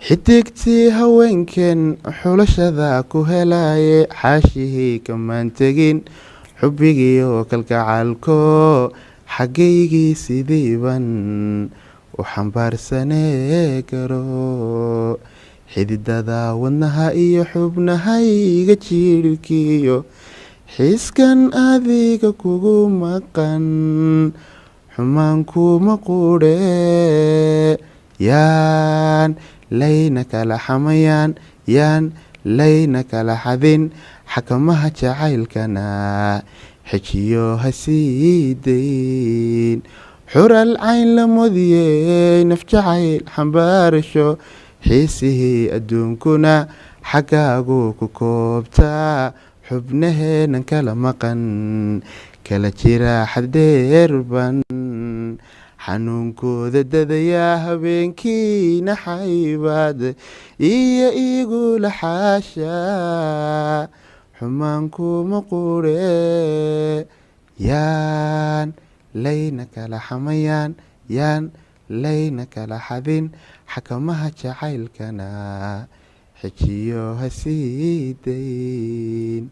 xidigtii haweenkeen xulashada ku helaaye xaashihii kamaan tegin xubbigiioo kalgacaalko xaggaygii sidiiban u xambaarsanee garo xididada wadnaha iyo xubnahayga jiirhkiyo xiiskan adiga kugu maqan xumaan kuma quudhe yaan layna kala xamayaan yaan layna kala xadin xakamaha jacaylkana xejiyo ha sii dayn xural cayn la modiyey naf jacayl xambaarasho xiisihii adduunkuna xaggaagu ku koobtaa xubnaheenan kala maqan kala jira xaddheerban xanuunkooda dadayaa habeenkiina xaybaad iyo igula xaashaa xumaan kuma quudhe yaan layna kala xamayaan yaan layna kala xadin xakamaha jacaylkana xejiyo ha sii dayn.